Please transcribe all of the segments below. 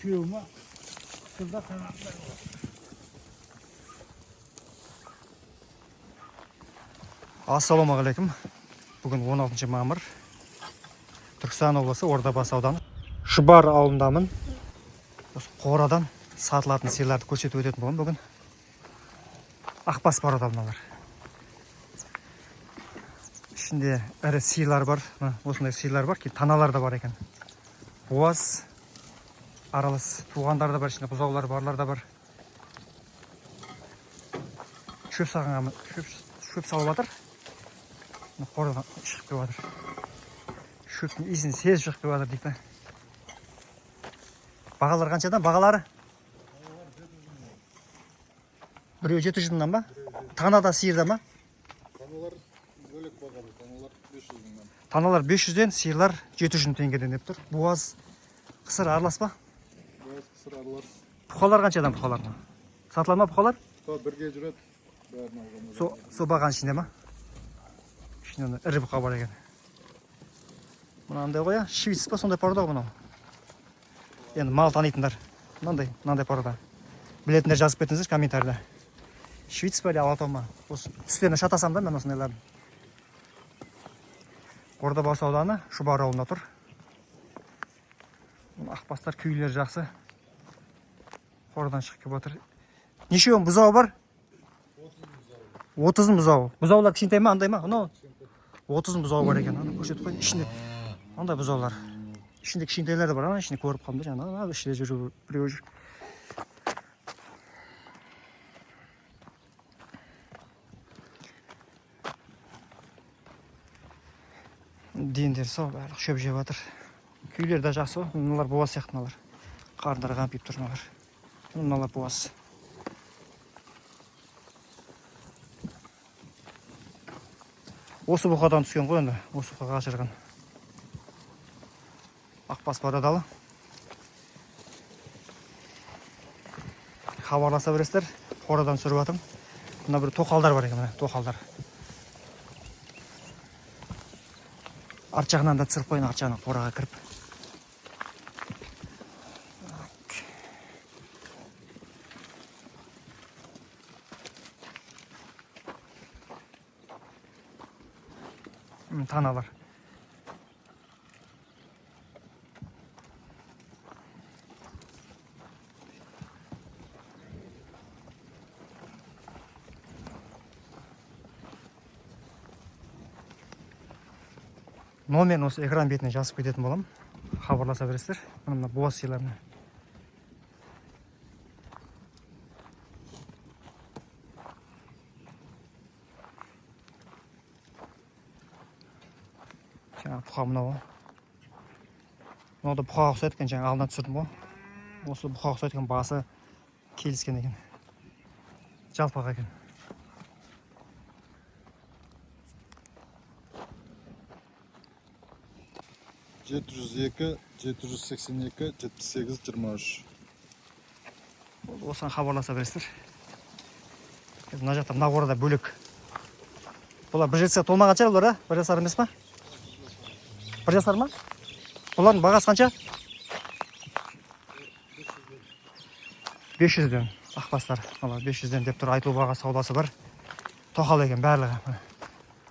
Üçüğümü şurada kanatlar var. Assalomu alaykum. Bugun 16 ma'mur. Turkiston облысы Ордабасы ауданы. Шубар ауылындамын. Осы қорадан сатылатын сиырларды көрсетіп өтетін боламын бүгін. Ақбас порода мыналар. Ішінде ірі сиырлар бар. Осындай сиырлар бар, таналар да бар екен. Буаз аралас туғандар да бар, ішінде бұзаулар барлар да бар. Шөп салып жатыр. Қорадан шығып келіп жатыр. Шөптің иісін сезіп шығып келіп жатыр дейді. Бағалар қаншадан? Бағалары? Біреу 700 мыңнан ба? Танада сиырда ма? Таналар бөлек бағалы, таналар 500 мыңнан. Таналар 500-ден, сиырлар 700 мың теңгеден деп тұр. Буаз, қысыр аралас па? Буаз, қысыр аралас. Бұқалар қаншадан бұқалар? Сатылар ма бұқалар? Бірге жүреді. Бәрін алған. Со баған ішінде ма? Ішінде ірі бұқа бар екен. Мынандай қоя, швейц па, сондай порода мынау. Енді мал танитындар. Мынандай порода. Білетіндер жазып кетіңіздер комментарийда. Швейц па, алатау ма? Осы түстеріне шатасам да мен осындайлардың. Ордабасы ауданы Шубар ауылында тұр. Ақбастар күйлер жақсы. Қорадан шығып келіп отыр. Нешеуін бұзауы бар? 30 бұзауы. Бұзаулар кішкентай ма, андай ма? 30 бұзауы бар екен. Көрсетіп қойын. Ішінде андай бұзаулар. Ішінде кішкентайлар да бар. Ішінде көріп қалдым. Жаңа ішінде жүру біреу жүр. Дендер сау, барлық шөп жеп жатыр. Күйлер де жақсы ғой. Мыналар буаз сияқты мыналар. Қарындары қампиып тұр мыналар. Мыналар буаз. Осы бұқадан түскен ғой енді. Осы бұқаға қашырған. Ақбас пародалы. Хабарласа бересіздер. Қорадан түсіріп жатырмын. Мына бір тоқалдар бар екен, тоқалдар. Арт жағынан да түсіріп қойын, арт жағынан қораға кіріп. Таналар. Номерін осы экран бетіне жазып кететін болам. Хабарласа бересіздер. Мына буаз сиырларына. Жаңа бұқа мынау. Мынау да бұқаға ұқсайды екен, жаңа алдына түсірдім ғой. Осы бұқаға ұқсайды екен, басы келіскен екен. Жалпақ екен. 702, 782, 78, 23. Осыған хабарласа бересіздер. Мына жақта мына қорада бөлек. Бұлар бір жасқа толмаған шығар бұлар, бір жасар емес па? Бір жасар ма? Бұлардың бағасы қанша? 500-ден. Ақбастар. 500-ден деп тұр, айтылу баға саудасы бар. Тоқал екен барлығы.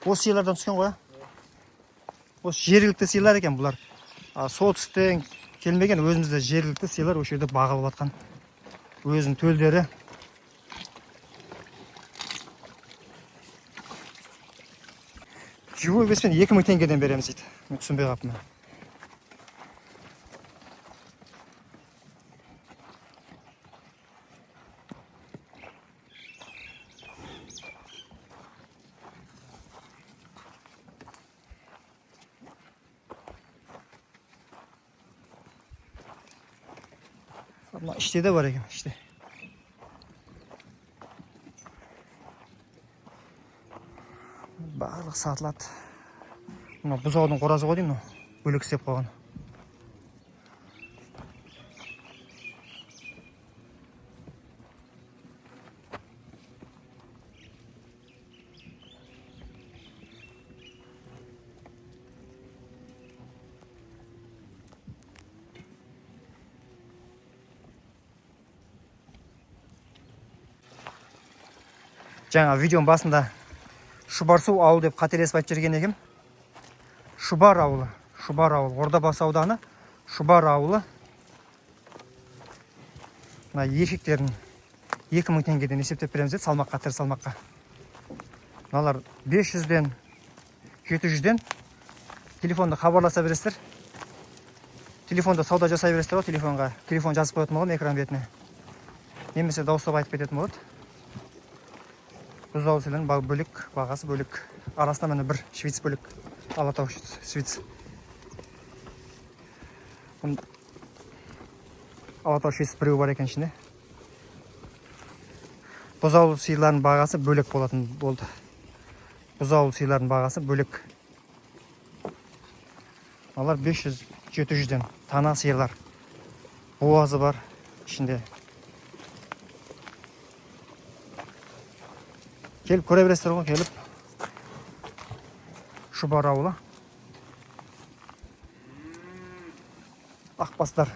Осы сиырлардан түскен ғой. Осы жергілікті сиырлар екен бұлар. Солтүстіктен келмеген өзімізде жергілікті сиырлар осы жерде бағылып жатқан. Өзінің төлдері. Живой веспен 2000 теңгеден береміз дейді. Мен түсінбей қалыппын. Ama işte de var ekim işte. Барлық сатылады. Мына бұзаудың қорасы ғой деймін, бөлек істеп қойған. Жаңа видеоның басында Шубарсу ауыл деп қателесіп айтып жүрген екем. Шубар ауылы. Шубар ауылы. Ордабасы ауданы Шубар ауылы. Мына ешектерін 2000 теңгеден есептеп береміз деді, салмаққа, тір салмаққа. Мыналар 500-ден, 700-ден. Телефонда хабарласа бересіздер. Телефонда сауда жасай бересіздер ғой, телефонға. Телефон жазып қоятын болады экран бетіне. Немесе дауыстап айтып кететін болады. Бұзау селен бөлік, бағасы бөлік. Арасында міне бір швиц бөлік. Алатау швиц. Алатау швиц біреу бар екен ішінде. Бұзау сиырлардың бағасы бөлек болатын болды. Бұзау сиырлардың бағасы бөлек. Алар 500-700-ден тана сиырлар. Буазы бар ішінде. Келіп көре бересіздер ғой, келіп. Шубар ауылы. Ақбастар.